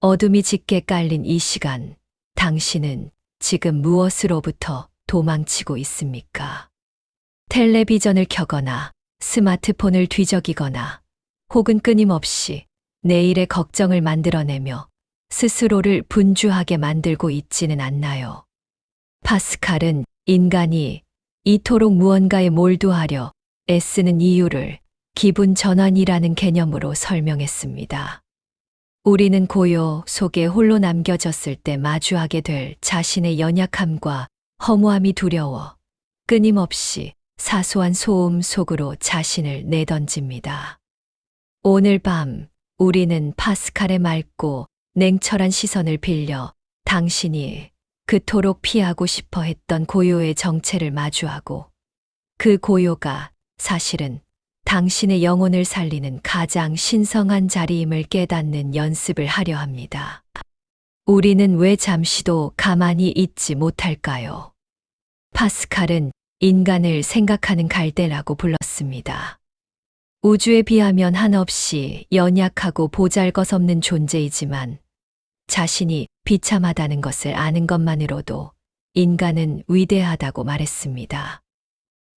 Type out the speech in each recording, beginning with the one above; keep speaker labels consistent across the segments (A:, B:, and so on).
A: 어둠이 짙게 깔린 이 시간, 당신은 지금 무엇으로부터 도망치고 있습니까? 텔레비전을 켜거나 스마트폰을 뒤적이거나 혹은 끊임없이 내일의 걱정을 만들어내며 스스로를 분주하게 만들고 있지는 않나요? 파스칼은 인간이 이토록 무언가에 몰두하려 애쓰는 이유를 기분 전환이라는 개념으로 설명했습니다. 우리는 고요 속에 홀로 남겨졌을 때 마주하게 될 자신의 연약함과 허무함이 두려워 끊임없이 사소한 소음 속으로 자신을 내던집니다. 오늘 밤 우리는 파스칼의 맑고 냉철한 시선을 빌려 당신이 그토록 피하고 싶어 했던 고요의 정체를 마주하고 그 고요가 사실은 당신의 영혼을 살리는 가장 신성한 자리임을 깨닫는 연습을 하려 합니다. 우리는 왜 잠시도 가만히 있지 못할까요? 파스칼은 인간을 생각하는 갈대라고 불렀습니다. 우주에 비하면 한없이 연약하고 보잘것없는 존재이지만 자신이 비참하다는 것을 아는 것만으로도 인간은 위대하다고 말했습니다.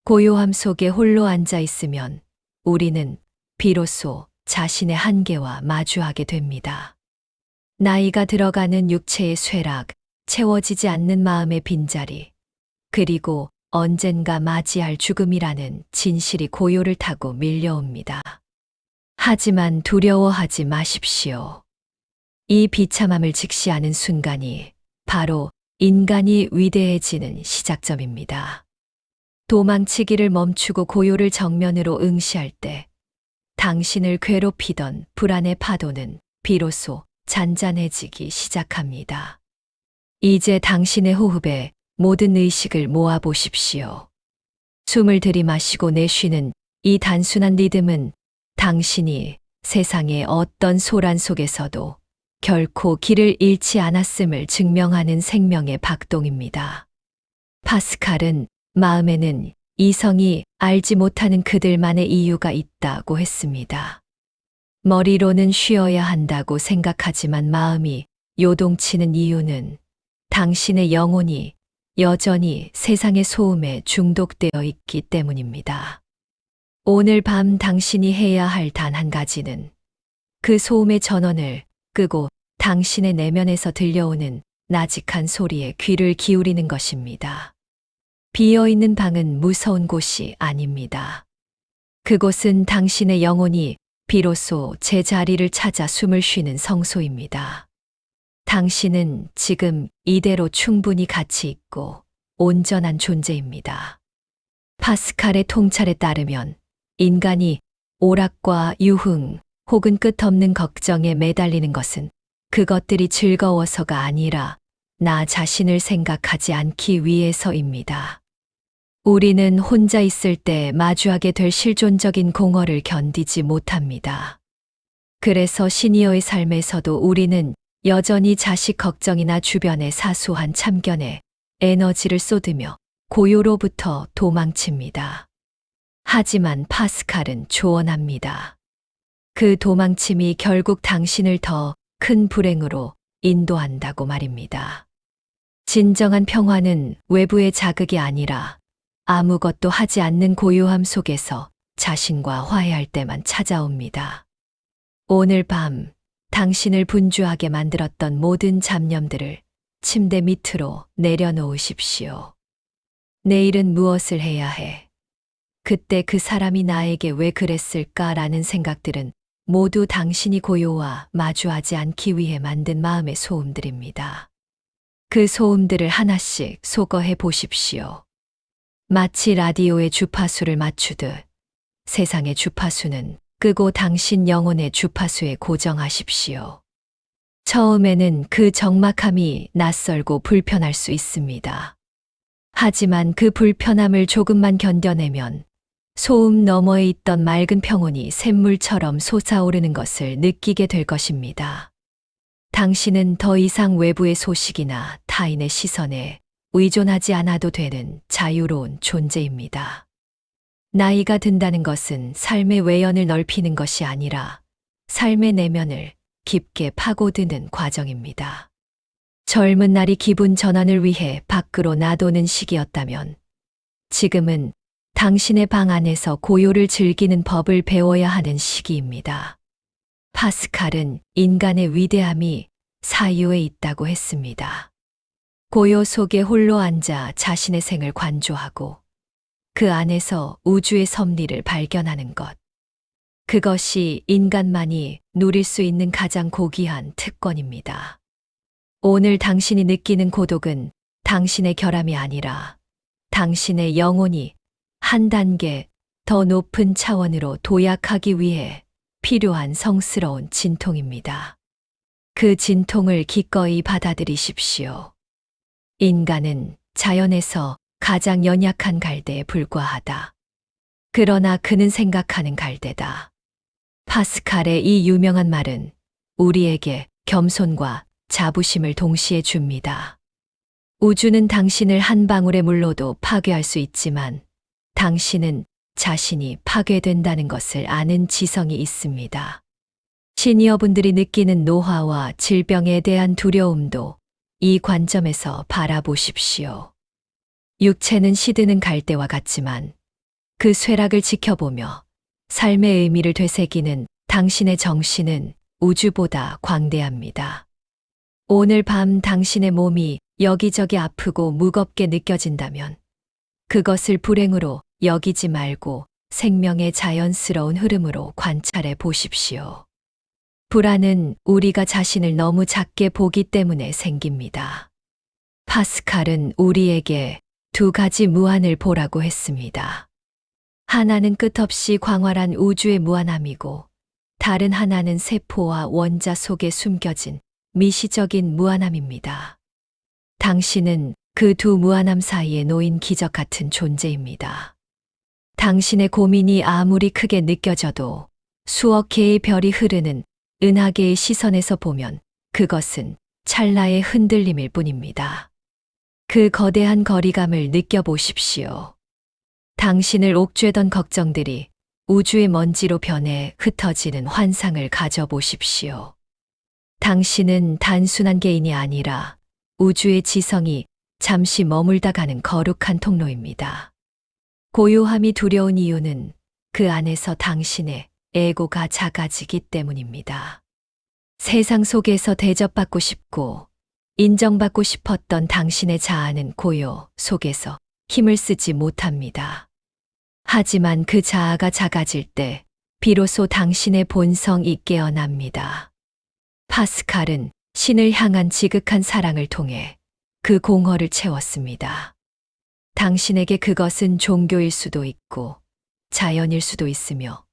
A: 고요함 속에 홀로 앉아 있으면 우리는 비로소 자신의 한계와 마주하게 됩니다. 나이가 들어가는 육체의 쇠락, 채워지지 않는 마음의 빈자리, 그리고 언젠가 맞이할 죽음이라는 진실이 고요를 타고 밀려옵니다. 하지만 두려워하지 마십시오. 이 비참함을 직시하는 순간이 바로 인간이 위대해지는 시작점입니다. 도망치기를 멈추고 고요를 정면으로 응시할 때 당신을 괴롭히던 불안의 파도는 비로소 잔잔해지기 시작합니다. 이제 당신의 호흡에 모든 의식을 모아보십시오. 숨을 들이마시고 내쉬는 이 단순한 리듬은 당신이 세상의 어떤 소란 속에서도 결코 길을 잃지 않았음을 증명하는 생명의 박동입니다. 파스칼은 마음에는 이성이 알지 못하는 그들만의 이유가 있다고 했습니다. 머리로는 쉬어야 한다고 생각하지만 마음이 요동치는 이유는 당신의 영혼이 여전히 세상의 소음에 중독되어 있기 때문입니다. 오늘 밤 당신이 해야 할 단 한 가지는 그 소음의 전원을 끄고 당신의 내면에서 들려오는 나직한 소리에 귀를 기울이는 것입니다. 비어있는 방은 무서운 곳이 아닙니다. 그곳은 당신의 영혼이 비로소 제자리를 찾아 숨을 쉬는 성소입니다. 당신은 지금 이대로 충분히 가치 있고 온전한 존재입니다. 파스칼의 통찰에 따르면 인간이 오락과 유흥 혹은 끝없는 걱정에 매달리는 것은 그것들이 즐거워서가 아니라 나 자신을 생각하지 않기 위해서입니다. 우리는 혼자 있을 때 마주하게 될 실존적인 공허를 견디지 못합니다. 그래서 시니어의 삶에서도 우리는 여전히 자식 걱정이나 주변의 사소한 참견에 에너지를 쏟으며 고요로부터 도망칩니다. 하지만 파스칼은 조언합니다. 그 도망침이 결국 당신을 더 큰 불행으로 인도한다고 말입니다. 진정한 평화는 외부의 자극이 아니라 아무것도 하지 않는 고요함 속에서 자신과 화해할 때만 찾아옵니다. 오늘 밤 당신을 분주하게 만들었던 모든 잡념들을 침대 밑으로 내려놓으십시오. 내일은 무엇을 해야 해? 그때 그 사람이 나에게 왜 그랬을까라는 생각들은 모두 당신이 고요와 마주하지 않기 위해 만든 마음의 소음들입니다. 그 소음들을 하나씩 소거해 보십시오. 마치 라디오의 주파수를 맞추듯 세상의 주파수는 끄고 당신 영혼의 주파수에 고정하십시오. 처음에는 그 적막함이 낯설고 불편할 수 있습니다. 하지만 그 불편함을 조금만 견뎌내면 소음 너머에 있던 맑은 평온이 샘물처럼 솟아오르는 것을 느끼게 될 것입니다. 당신은 더 이상 외부의 소식이나 타인의 시선에 의존하지 않아도 되는 자유로운 존재입니다. 나이가 든다는 것은 삶의 외연을 넓히는 것이 아니라 삶의 내면을 깊게 파고드는 과정입니다. 젊은 날이 기분 전환을 위해 밖으로 나도는 시기였다면 지금은 당신의 방 안에서 고요를 즐기는 법을 배워야 하는 시기입니다. 파스칼은 인간의 위대함이 사유에 있다고 했습니다. 고요 속에 홀로 앉아 자신의 생을 관조하고 그 안에서 우주의 섭리를 발견하는 것. 그것이 인간만이 누릴 수 있는 가장 고귀한 특권입니다. 오늘 당신이 느끼는 고독은 당신의 결함이 아니라 당신의 영혼이 한 단계 더 높은 차원으로 도약하기 위해 필요한 성스러운 진통입니다. 그 진통을 기꺼이 받아들이십시오. 인간은 자연에서 가장 연약한 갈대에 불과하다. 그러나 그는 생각하는 갈대다. 파스칼의 이 유명한 말은 우리에게 겸손과 자부심을 동시에 줍니다. 우주는 당신을 한 방울의 물로도 파괴할 수 있지만 당신은 자신이 파괴된다는 것을 아는 지성이 있습니다. 시니어분들이 느끼는 노화와 질병에 대한 두려움도 이 관점에서 바라보십시오. 육체는 시드는 갈대와 같지만 그 쇠락을 지켜보며 삶의 의미를 되새기는 당신의 정신은 우주보다 광대합니다. 오늘 밤 당신의 몸이 여기저기 아프고 무겁게 느껴진다면 그것을 불행으로 여기지 말고 생명의 자연스러운 흐름으로 관찰해 보십시오. 불안은 우리가 자신을 너무 작게 보기 때문에 생깁니다. 파스칼은 우리에게 두 가지 무한을 보라고 했습니다. 하나는 끝없이 광활한 우주의 무한함이고 다른 하나는 세포와 원자 속에 숨겨진 미시적인 무한함입니다. 당신은 그 두 무한함 사이에 놓인 기적 같은 존재입니다. 당신의 고민이 아무리 크게 느껴져도 수억 개의 별이 흐르는 은하계의 시선에서 보면 그것은 찰나의 흔들림일 뿐입니다. 그 거대한 거리감을 느껴보십시오. 당신을 옥죄던 걱정들이 우주의 먼지로 변해 흩어지는 환상을 가져보십시오. 당신은 단순한 개인이 아니라 우주의 지성이 잠시 머물다 가는 거룩한 통로입니다. 고요함이 두려운 이유는 그 안에서 당신의 에고가 작아지기 때문입니다. 세상 속에서 대접받고 싶고 인정받고 싶었던 당신의 자아는 고요 속에서 힘을 쓰지 못합니다. 하지만 그 자아가 작아질 때 비로소 당신의 본성이 깨어납니다. 파스칼은 신을 향한 지극한 사랑을 통해 그 공허를 채웠습니다. 당신에게 그것은 종교일 수도 있고 자연일 수도 있으며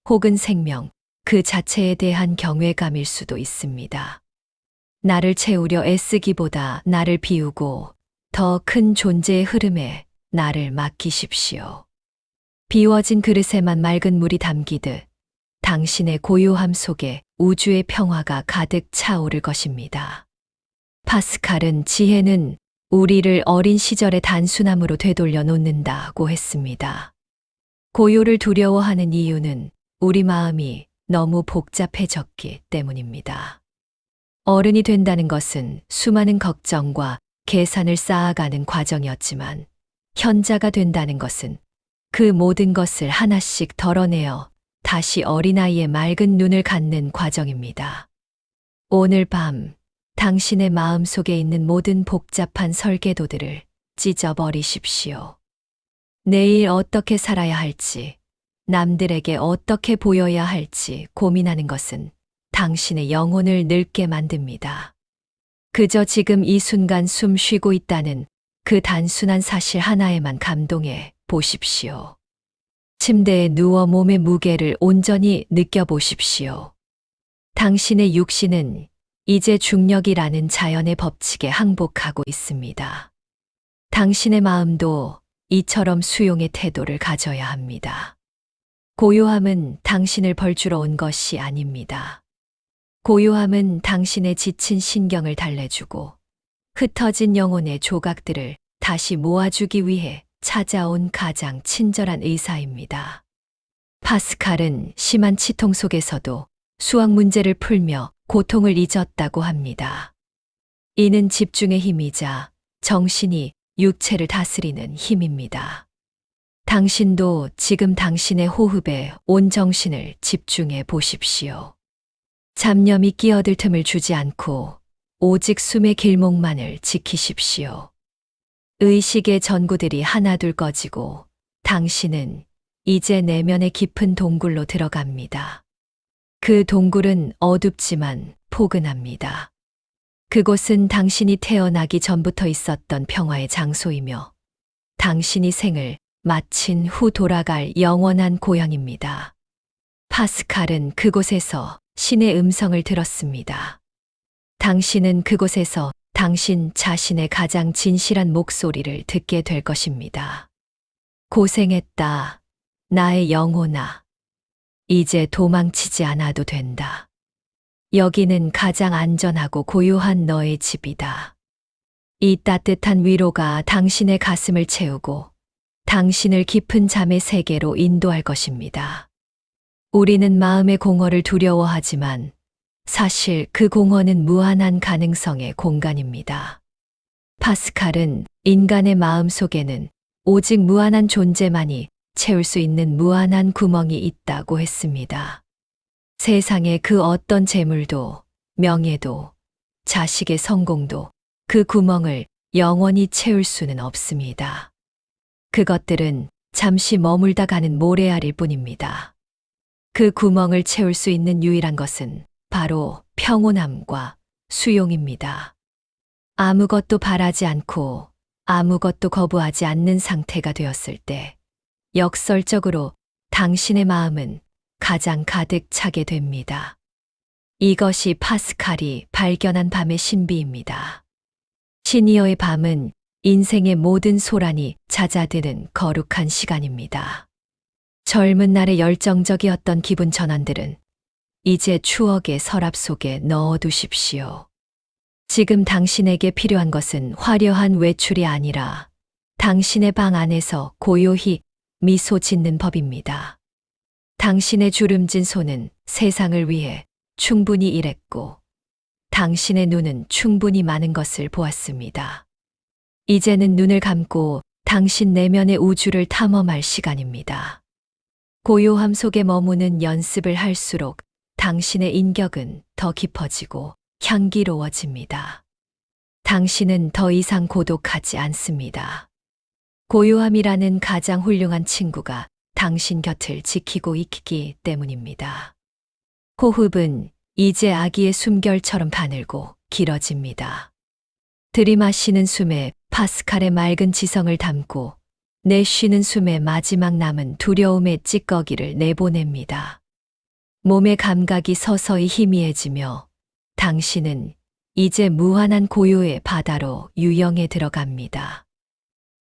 A: 혹은 생명 그 자체에 대한 경외감일 수도 있습니다. 나를 채우려 애쓰기보다 나를 비우고 더 큰 존재의 흐름에 나를 맡기십시오. 비워진 그릇에만 맑은 물이 담기듯 당신의 고요함 속에 우주의 평화가 가득 차오를 것입니다. 파스칼은 지혜는 우리를 어린 시절의 단순함으로 되돌려 놓는다고 했습니다. 고요를 두려워하는 이유는 우리 마음이 너무 복잡해졌기 때문입니다. 어른이 된다는 것은 수많은 걱정과 계산을 쌓아가는 과정이었지만 현자가 된다는 것은 그 모든 것을 하나씩 덜어내어 다시 어린아이의 맑은 눈을 갖는 과정입니다. 오늘 밤 당신의 마음 속에 있는 모든 복잡한 설계도들을 찢어버리십시오. 내일 어떻게 살아야 할지, 남들에게 어떻게 보여야 할지 고민하는 것은 당신의 영혼을 늙게 만듭니다. 그저 지금 이 순간 숨 쉬고 있다는 그 단순한 사실 하나에만 감동해 보십시오. 침대에 누워 몸의 무게를 온전히 느껴보십시오. 당신의 육신은 이제 중력이라는 자연의 법칙에 항복하고 있습니다. 당신의 마음도 이처럼 수용의 태도를 가져야 합니다. 고요함은 당신을 벌주러 온 것이 아닙니다. 고요함은 당신의 지친 신경을 달래주고 흩어진 영혼의 조각들을 다시 모아주기 위해 찾아온 가장 친절한 의사입니다. 파스칼은 심한 치통 속에서도 수학 문제를 풀며 고통을 잊었다고 합니다. 이는 집중의 힘이자 정신이 육체를 다스리는 힘입니다. 당신도 지금 당신의 호흡에 온 정신을 집중해 보십시오. 잡념이 끼어들 틈을 주지 않고 오직 숨의 길목만을 지키십시오. 의식의 전구들이 하나둘 꺼지고 당신은 이제 내면의 깊은 동굴로 들어갑니다. 그 동굴은 어둡지만 포근합니다. 그곳은 당신이 태어나기 전부터 있었던 평화의 장소이며 당신이 생을 마친 후 돌아갈 영원한 고향입니다. 파스칼은 그곳에서 신의 음성을 들었습니다. 당신은 그곳에서 당신 자신의 가장 진실한 목소리를 듣게 될 것입니다. 고생했다, 나의 영혼아. 이제 도망치지 않아도 된다. 여기는 가장 안전하고 고요한 너의 집이다. 이 따뜻한 위로가 당신의 가슴을 채우고 당신을 깊은 잠의 세계로 인도할 것입니다. 우리는 마음의 공허를 두려워하지만 사실 그 공허는 무한한 가능성의 공간입니다. 파스칼은 인간의 마음 속에는 오직 무한한 존재만이 채울 수 있는 무한한 구멍이 있다고 했습니다. 세상의 그 어떤 재물도, 명예도, 자식의 성공도 그 구멍을 영원히 채울 수는 없습니다. 그것들은 잠시 머물다 가는 모래알일 뿐입니다. 그 구멍을 채울 수 있는 유일한 것은 바로 평온함과 수용입니다. 아무것도 바라지 않고 아무것도 거부하지 않는 상태가 되었을 때 역설적으로 당신의 마음은 가장 가득 차게 됩니다. 이것이 파스칼이 발견한 밤의 신비입니다. 시니어의 밤은 인생의 모든 소란이 잦아드는 거룩한 시간입니다. 젊은 날의 열정적이었던 기분 전환들은 이제 추억의 서랍 속에 넣어두십시오. 지금 당신에게 필요한 것은 화려한 외출이 아니라 당신의 방 안에서 고요히 미소 짓는 법입니다. 당신의 주름진 손은 세상을 위해 충분히 일했고 당신의 눈은 충분히 많은 것을 보았습니다. 이제는 눈을 감고 당신 내면의 우주를 탐험할 시간입니다. 고요함 속에 머무는 연습을 할수록 당신의 인격은 더 깊어지고 향기로워집니다. 당신은 더 이상 고독하지 않습니다. 고요함이라는 가장 훌륭한 친구가 당신 곁을 지키고 있기 때문입니다. 호흡은 이제 아기의 숨결처럼 가늘고 길어집니다. 들이마시는 숨에 파스칼의 맑은 지성을 담고 내쉬는 숨에 마지막 남은 두려움의 찌꺼기를 내보냅니다. 몸의 감각이 서서히 희미해지며 당신은 이제 무한한 고요의 바다로 유영에 들어갑니다.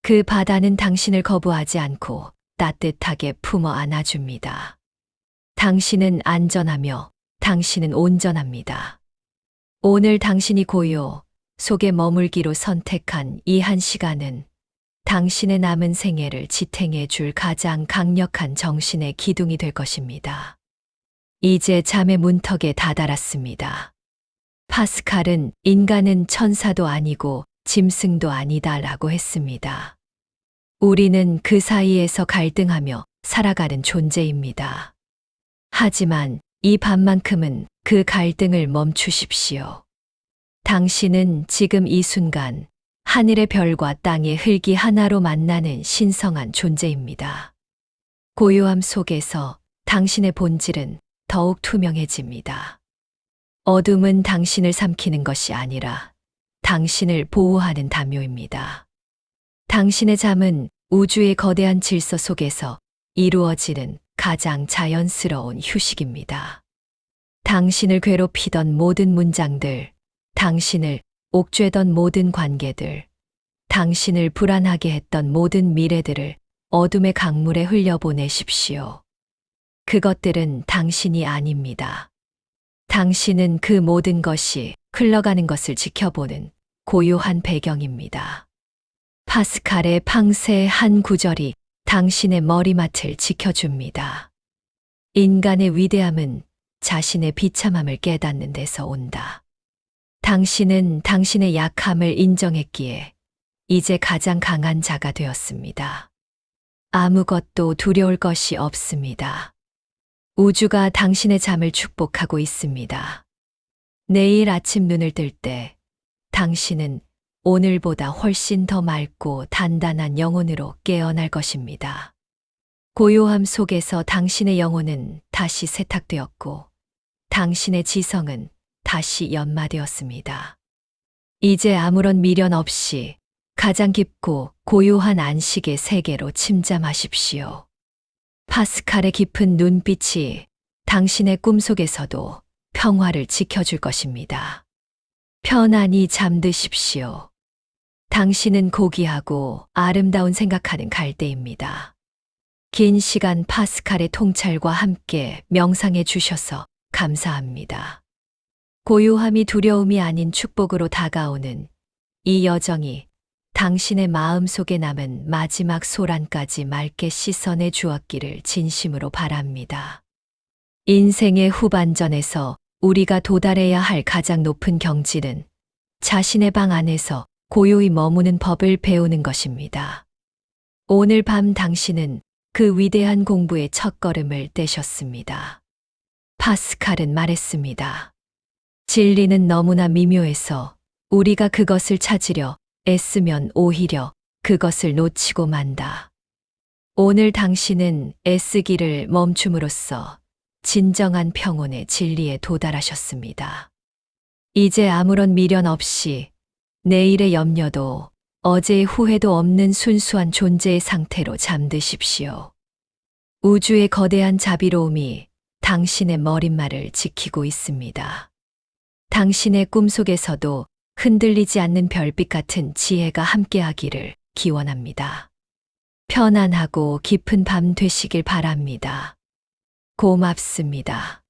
A: 그 바다는 당신을 거부하지 않고 따뜻하게 품어 안아줍니다. 당신은 안전하며 당신은 온전합니다. 오늘 당신이 고요 속에 머물기로 선택한 이 한 시간은 당신의 남은 생애를 지탱해 줄 가장 강력한 정신의 기둥이 될 것입니다. 이제 잠의 문턱에 다다랐습니다. 파스칼은 인간은 천사도 아니고 짐승도 아니다라고 했습니다. 우리는 그 사이에서 갈등하며 살아가는 존재입니다. 하지만 이 밤만큼은 그 갈등을 멈추십시오. 당신은 지금 이 순간 하늘의 별과 땅의 흙이 하나로 만나는 신성한 존재입니다. 고요함 속에서 당신의 본질은 더욱 투명해집니다. 어둠은 당신을 삼키는 것이 아니라 당신을 보호하는 담요입니다. 당신의 잠은 우주의 거대한 질서 속에서 이루어지는 가장 자연스러운 휴식입니다. 당신을 괴롭히던 모든 문장들, 당신을 옥죄던 모든 관계들, 당신을 불안하게 했던 모든 미래들을 어둠의 강물에 흘려보내십시오. 그것들은 당신이 아닙니다. 당신은 그 모든 것이 흘러가는 것을 지켜보는 고요한 배경입니다. 파스칼의 팡세의 한 구절이 당신의 머리맡을 지켜줍니다. 인간의 위대함은 자신의 비참함을 깨닫는 데서 온다. 당신은 당신의 약함을 인정했기에 이제 가장 강한 자가 되었습니다. 아무것도 두려울 것이 없습니다. 우주가 당신의 잠을 축복하고 있습니다. 내일 아침 눈을 뜰 때 당신은 오늘보다 훨씬 더 맑고 단단한 영혼으로 깨어날 것입니다. 고요함 속에서 당신의 영혼은 다시 세탁되었고 당신의 지성은 다시 연마되었습니다. 이제 아무런 미련 없이 가장 깊고 고요한 안식의 세계로 침잠하십시오. 파스칼의 깊은 눈빛이 당신의 꿈속에서도 평화를 지켜줄 것입니다. 편안히 잠드십시오. 당신은 고귀하고 아름다운 생각하는 갈대입니다. 긴 시간 파스칼의 통찰과 함께 명상해 주셔서 감사합니다. 고요함이 두려움이 아닌 축복으로 다가오는 이 여정이 당신의 마음 속에 남은 마지막 소란까지 맑게 씻어내 주었기를 진심으로 바랍니다. 인생의 후반전에서 우리가 도달해야 할 가장 높은 경지는 자신의 방 안에서 고요히 머무는 법을 배우는 것입니다. 오늘 밤 당신은 그 위대한 공부의 첫걸음을 떼셨습니다. 파스칼은 말했습니다. 진리는 너무나 미묘해서 우리가 그것을 찾으려 애쓰면 오히려 그것을 놓치고 만다. 오늘 당신은 애쓰기를 멈춤으로써 진정한 평온의 진리에 도달하셨습니다. 이제 아무런 미련 없이 내일의 염려도 어제의 후회도 없는 순수한 존재의 상태로 잠드십시오. 우주의 거대한 자비로움이 당신의 머릿말을 지키고 있습니다. 당신의 꿈속에서도 흔들리지 않는 별빛 같은 지혜가 함께하기를 기원합니다. 편안하고 깊은 밤 되시길 바랍니다. 고맙습니다.